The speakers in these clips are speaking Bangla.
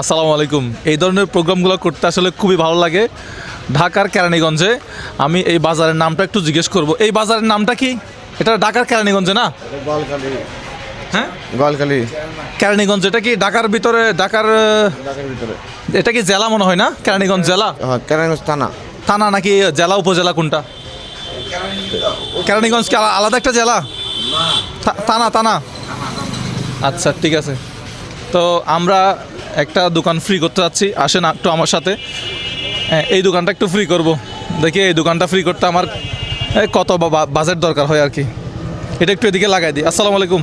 আসসালামু আলাইকুম। এই ধরনের প্রোগ্রামগুলো করতে আসলে খুবই ভালো লাগে। ঢাকার কেরানীগঞ্জে আমি এই বাজারের নামটা একটু জিজ্ঞেস করব। এই বাজারের নামটা কি? এটা ঢাকার কেরানীগঞ্জে না? হ্যাঁ, গোয়ালখালী। কেরানীগঞ্জ এটা কি ঢাকার ভিতরে? ঢাকার ভিতরে এটা কি জেলা মনে হয় না? কেরানীগঞ্জ জেলা? হ্যাঁ, কেরানীগঞ্জ থানা। থানা নাকি জেলা উপজেলা কোনটা? কেরানীগঞ্জ কি আলাদা একটা জেলা? থানা থানা। আচ্ছা ঠিক আছে। তো আমরা একটা দোকান ফ্রি করতে যাচ্ছি, আসেন একটু আমার সাথে। এই দোকানটা একটু ফ্রি করব। দেখি এই দোকানটা ফ্রি করতে আমার কত বাজেট দরকার হয় আর কি। এটা একটু এদিকে লাগাই দিই। আসসালামু আলাইকুম।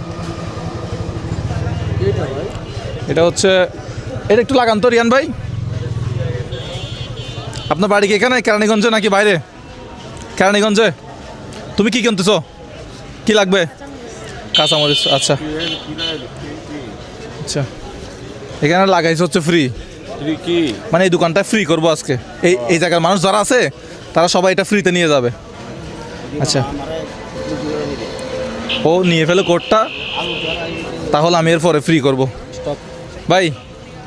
এটা হচ্ছে, এটা একটু লাগান তো রিয়ান ভাই। আপনার বাড়ি কি এখানে কেরানীগঞ্জে নাকি বাইরে? কেরানীগঞ্জে। তুমি কি কিনতেছো? কি লাগবে? কাঁচামরিচ। আচ্ছা আচ্ছা, এখানে লাগাইছে হচ্ছে ফ্রি। কি মানে এই দোকানটা ফ্রি করবো আজকে। এই জায়গার মানুষ যারা আছে তারা সবাই এটা ফ্রিতে নিয়ে যাবে। আচ্ছা, ও নিয়ে ফেলে কোডটা, তাহলে আমি এরপরে ফ্রি করব। ভাই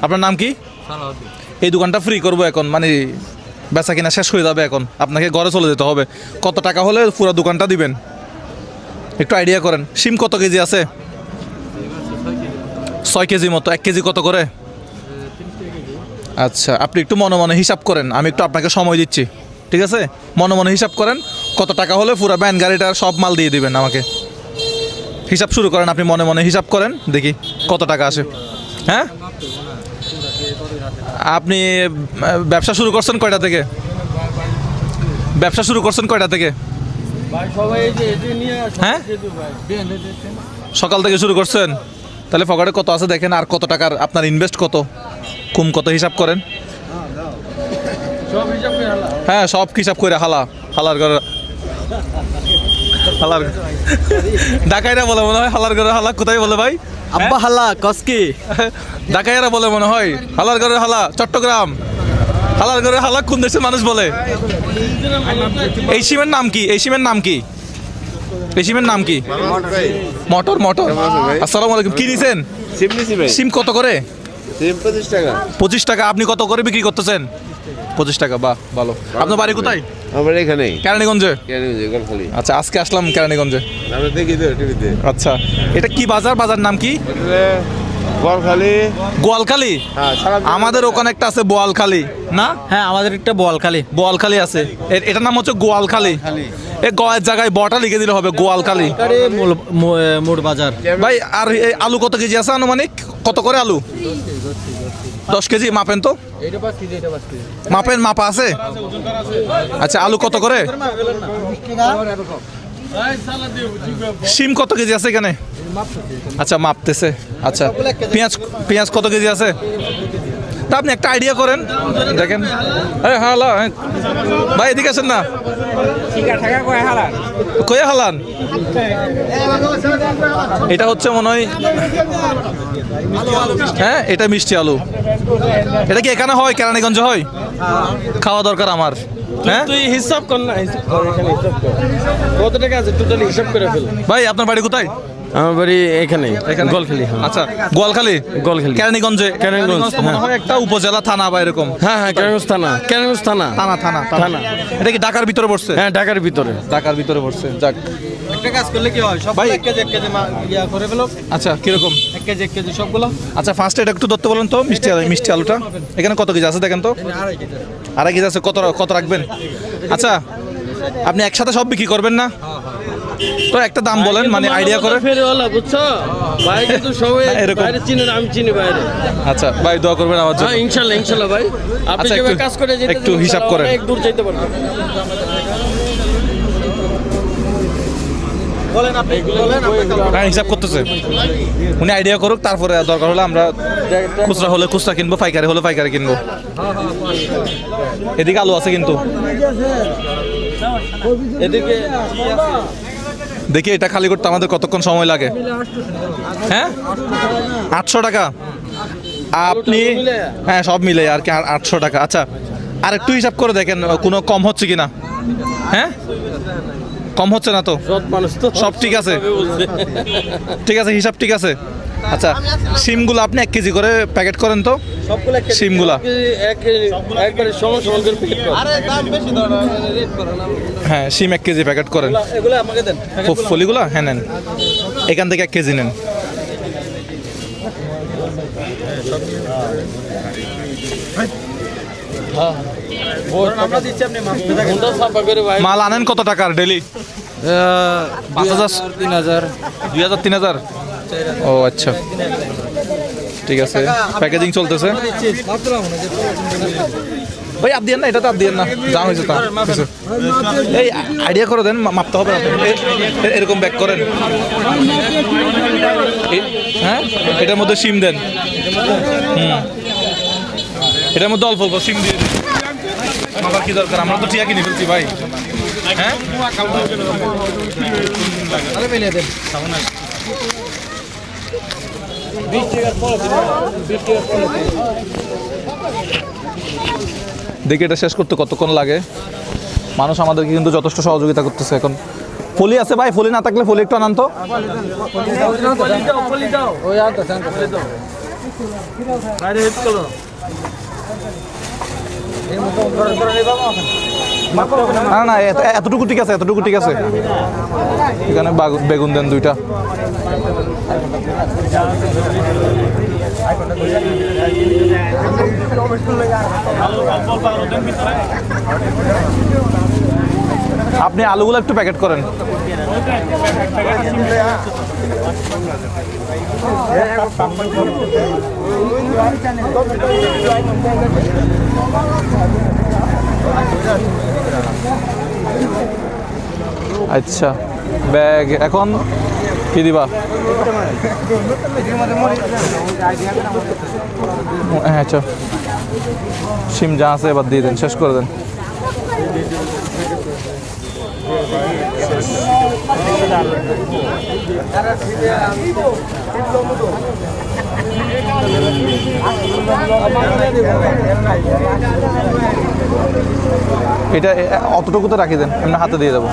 আপনার নাম কি? এই দোকানটা ফ্রি করব এখন, মানে বেচা কিনা শেষ হয়ে যাবে এখন, আপনাকে ঘরে চলে যেতে হবে। কত টাকা হলে পুরো দোকানটা দিবেন একটু আইডিয়া করেন। সিম কত কেজি আছে? 6 কেজি মতো। 1 কেজি কত করে? আচ্ছা, আপনি একটু মনে মনে হিসাব করেন, আমি একটু আপনাকে সময় দিচ্ছি, ঠিক আছে? মনে মনে হিসাব করেন কত টাকা হলে পুরো ভ্যান গাড়িটার সব মাল দিয়ে দিবেন আমাকে। হিসাব শুরু করেন, আপনি মনে মনে হিসাব করেন, দেখি কত টাকা আসে। হ্যাঁ, আপনি ব্যবসা শুরু করছেন কয়টা থেকে? ব্যবসা শুরু করছেন কয়টা থেকে? হ্যাঁ, সকাল থেকে শুরু করছেন। তাহলে পকেটে কত আছে দেখেন, আর কত টাকার আপনার ইনভেস্ট কত, কত হিসাব করেন। হ্যাঁ, সব হিসাব করে হালার ঘরে হালার ঢাকাইরা বলে মনে হয় হালার ঘরে হালা। কোথায় বলে ভাই? আব্বা হালা কসকি। ঢাকাইরা বলে মনে হয় হালার ঘরে হালা। চট্টগ্রাম। হালার ঘরে হালা কোন দেশের মানুষ বলে? এই সিমের নাম কি? এই সিমের নাম কি? এই সিমের নাম কি? মটর। আসসালামু আলাইকুম। কি নিছেন? সিম কত করে? 25 টাকা। 25 টাকা। আপনি কত করে বিক্রি করতেছেন? 25 টাকা। বাহ, ভালো। আপনার বাড়ি কোথায়? আমার এখানেই কেরানীগঞ্জে। গোয়ালখালী। আচ্ছা, আজকে আসলাম কেরানীগঞ্জে। আমরা দেখি তো টিভিতে। আচ্ছা, এটা কি বাজার? বাজার নাম কি? গোয়ালখালী। গোয়ালখালী। হ্যাঁ, আমাদের ওখানে একটা আছে বোয়ালখালী না? হ্যাঁ, আমাদের একটা বোয়ালখালী। বোয়ালখালী আছে। এটার নাম হচ্ছে গোয়ালখালী। এই গয়ের জায়গায় বটা লিখে দিলে হবে, গোয়ালখালী। মোট বাজার। ভাই, আর এই আলু কত কেজি আছে আনুমানিক? কত করে আলু? 10 কেজি। মাপেন তো, মাপেন। মাপা আছে? আচ্ছা, আলু কত করে? সিম কত কেজি আছে এখানে? আচ্ছা, মাপতেছে। আচ্ছা, পেঁয়াজ কত কেজি আছে? তা আপনি একটা আইডিয়া করেন, দেখেন। হ্যাঁ, হালা ভাই, এদিকে আসেন না। কয়ে হালান? এটা হচ্ছে মনে হয়, হ্যাঁ, এটা মিষ্টি আলু। এটা কি এখানে হয়? কেরানীগঞ্জে হয়? খাওয়া দরকার আমার। হ্যাঁ, তুই হিসাব কর না, কত টাকা আছে টোটালি হিসাব করে ফেল। ভাই আপনার বাড়ি কোথায়? আমার বাড়ি এখানে গোয়ালখালী। আচ্ছা, গোয়ালখালী। কেরানীগঞ্জে। মনে হয় একটা উপজেলা, থানা বা এরকম। হ্যাঁ, কেরানীগঞ্জ থানা। থানা। এটা কি ঢাকার ভিতরে পড়ছে? হ্যাঁ, ঢাকার ভিতরে পড়ছে। যাক, একটা কাজ করলে কি হয়, সব ভাই, 1 কেজি ইয়া করে ফেলো। আচ্ছা, কিরকম? 1 কেজি সবগুলো। আচ্ছা, ফার্স্টে এটা একটু ধরতে বলেন তো, মিষ্টি আলুটা এখানে কত কেজি আছে দেখেন তো। 2.5 কেজি আছে। কত রাখবেন? আচ্ছা, আপনি একসাথে সব বিক্রি করবেন না তো? একটা দাম বলেন, মানে আইডিয়া করে। ফেরিওয়ালা, বুঝছো ভাই, কিন্তু সবাই এরকম। বাইরে চিনে না, আমি চিনি বাইরে। আচ্ছা ভাই, দোয়া করবেন আমার জন্য। হ্যাঁ, ইনশাআল্লাহ ভাই। আপনি আচ্ছা, যেভাবে কাজ করে যেতে একটু হিসাব করেন। অনেক দূর যেতে পারবেন। বলেন আপনি, হ্যাঁ, হিসাব করতেছে উনি। আইডিয়া করুক, তারপরে দরকার হলে আমরা খুচরা হলে খুচরা কিনবো, পাইকারি হলে পাইকারি কিনবো। এদিকে আলু আছে কিন্তু। এদিকে দেখি এটা খালি করতে আমাদের কতক্ষণ সময় লাগে। হ্যাঁ, 800 টাকা। আপনি, হ্যাঁ, সব মিলে আর কি 800 টাকা। আচ্ছা, আর একটু হিসাব করে দেখেন কোনো কম হচ্ছে কিনা। হ্যাঁ, কম হচ্ছে না তো? সৎ মানুষ তো, সব ঠিক আছে? ঠিক আছে, হিসাব ঠিক আছে। আচ্ছা সিমগুলো আপনি 1 কেজি করে প্যাকেট করেন তো সবগুলো সিমগুলা? একবারে সমান সমান করে প্যাকেট করো। হ্যাঁ সিম 1 কেজি প্যাকেট করেন। এগুলো আমাকে দেন। ফলিগুলা হ্যাঁ নেন, এখান থেকে 1 কেজি নেন। আমরা দিচ্ছি, আপনি মনটা সাফা করে ভাই। মাল আনেন কত টাকার ডেলি? 5,000 3,000 2,000 3,000? ও আচ্ছা ঠিক আছে, প্যাকেজিং চলতেছে। ভাই আপ দিয়েন না, এটা তো আপ দিয়েন না, যা হয়েছে তা কিছু। এই আইডিয়া করে দেন, মাপতে হবে না। এরকম ব্যাক করেন। হ্যাঁ এটার মধ্যে সিম দেন। এটার মধ্যে অল্প অল্প সিম দিয়ে দিন। আবার কি দরকার, আমরা তো টিয়া কিনে ফেলছি ভাই। হ্যাঁ দেখি এটা শেষ করতে কতক্ষণ লাগে। মানুষ আমাদেরকে কিন্তু যথেষ্ট সহযোগিতা করতেছে। এখন ফলি আছে ভাই, ফলি না থাকলে ফলি একটু আনান তো। না না এতটুকু ঠিক আছে, এতটুকু ঠিক আছে। এখানে বেগুন দেন 2টা। আপনি আলুগুলো একটু প্যাকেট করেন। আচ্ছা ব্যাগ এখন কি দিবা? হ্যাঁ আচ্ছা সিম যা আছে এবার দিয়ে দেন, শেষ করে দেন। এটা অতটুকুতে রাখি দেন, এমনি হাতে দিয়ে দেবো।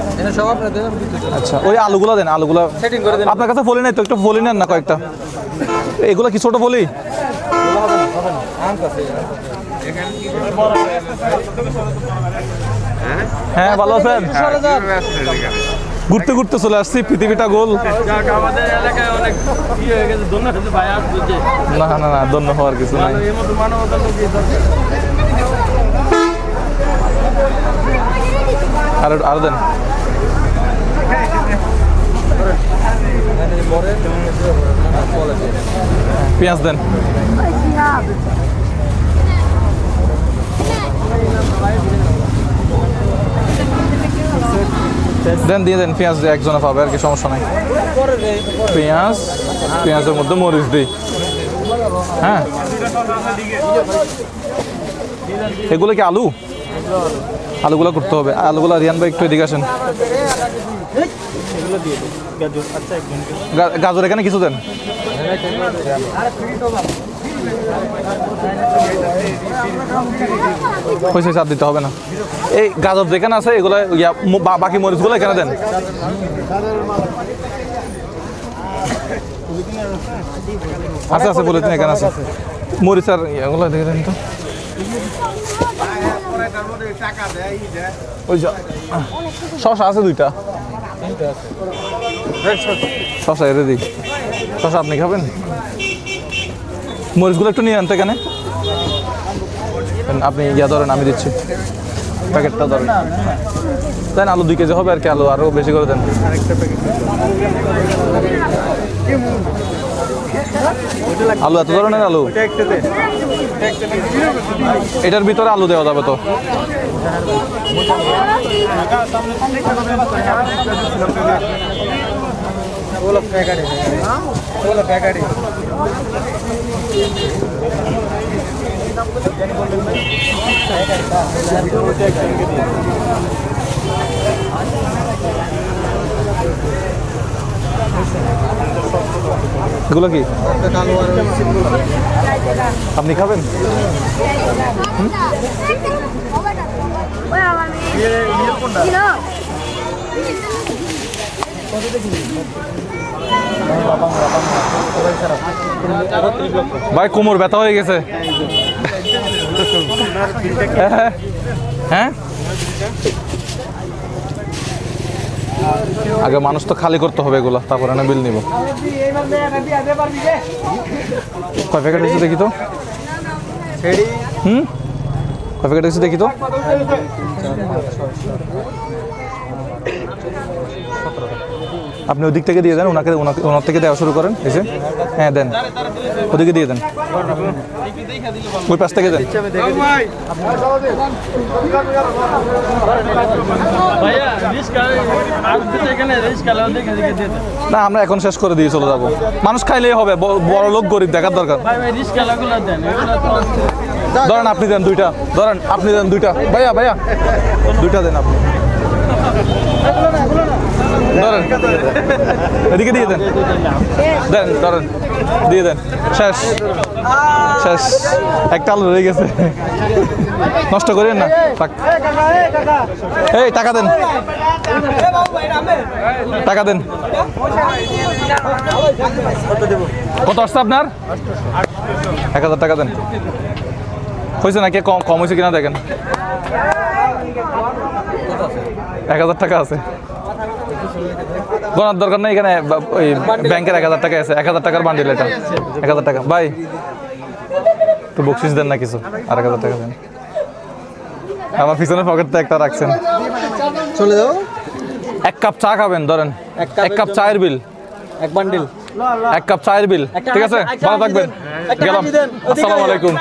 আচ্ছা ওই আলুগুলো দেন, আলুগুলো আপনার কাছে ফলি নাই তো, একটু ফলি নেন না কয়েকটা। এগুলো কি ছোট ফলি? হ্যাঁ ভালো আছেন? ঘুরতে ঘুরতে চলে আসছি, পৃথিবীটা গোল। আমাদের এলাকায় অনেক হয়ে গেছে, ধন্যবাদ ভাই। না না না ধন্য হওয়ার কিছু নাই। আরো দেন। পেঁয়াজ দেন। দেন দিয়ে দেন, পেঁয়াজ একজনে পাবে আর কি, সমস্যা নাই। পেঁয়াজ, পেঁয়াজের মধ্যে মরিচ দিই। হ্যাঁ এগুলো কি আলু? আলুগুলো করতে হবে। আলুগুলো রিয়ান ভাই একটু এদিকে আসেন। গাজর এখানে কিছু দেন। হয়েছে, চাপ দিতে হবে না। এই গাজর যেখানে আছে এগুলো বাকি মরিচগুলো এখানে দেন। আচ্ছা আচ্ছা বলে দিন, এখানে আছে মরিচ আর এগুলো দেখে দেন তো। ওই শশা আছে 2টা। শশা এরে দিই। শশা আপনি খাবেন? মরিচগুলো একটু নিয়ে আনতে এখানে। আপনি ধরেন, আমি দিচ্ছি প্যাকেটটা ধরেন। দেন আলু 2 কেজি হবে আর কি, আলু আরও বেশি করে দেন। আলু এত ধরনের আলু, এটার ভিতরে আলু দেওয়া যাবে তো? এগুলো কি আপনি খাবেন? ভাই কোমর ব্যথা হয়ে গেছে। হ্যাঁ আগে মানুষ তো খালি করতে হবে এগুলা, তারপরে না বিল নিব। কয় প্যাকেট হয়েছে দেখি তো। কয় প্যাকেট হয়েছে দেখি তো। আপনি ওদিক থেকে দিয়ে দেন, ওনার থেকে দেওয়া শুরু করেন। এসে হ্যাঁ দেন, ওদিকে দিয়ে দেন, ওই পাশ থেকে দেন। না আমরা এখন শেষ করে দিয়ে চলে যাবো, মানুষ খাইলেই হবে, বড় লোক গরিব দেখার দরকার। ধরেন আপনি দেন দুইটা, ধরেন আপনি দেন দুইটা, ভাইয়া ভাইয়া দুইটা দেন আপনি, ধরেন এদিকে দিয়ে দেন, দেন ধরেন দিয়ে দেন, শেষ শেষ। একটা আলু রয়ে গেছে, নষ্ট করেন না। এই টাকা দেন, টাকা দেন। কত আসছে আপনার? 1000 টাকা দেন। হয়েছে নাকি কম হয়েছে কিনা দেখেন। 1000 টাকা আছে, গোনার দরকার নেই এখানে। ওই ব্যাংকের 1000 টাকা আছে, 1000 টাকার বান্ডিল এটা। 1000 টাকা ভাই, একটু বকশিস দেন না কিছু, আর 1000 টাকা দেন। আমার পিছনে পকেটে একটা রাখছেন, চলে যাও। 1 কাপ চা খাবেন, ধরেন 1 কাপ চায়ের বিল, 1 বান্ডিল, 1 কাপ চায়ের বিল, ঠিক আছে? ভালো থাকবেন, গেলাম, আসসালামু আলাইকুম।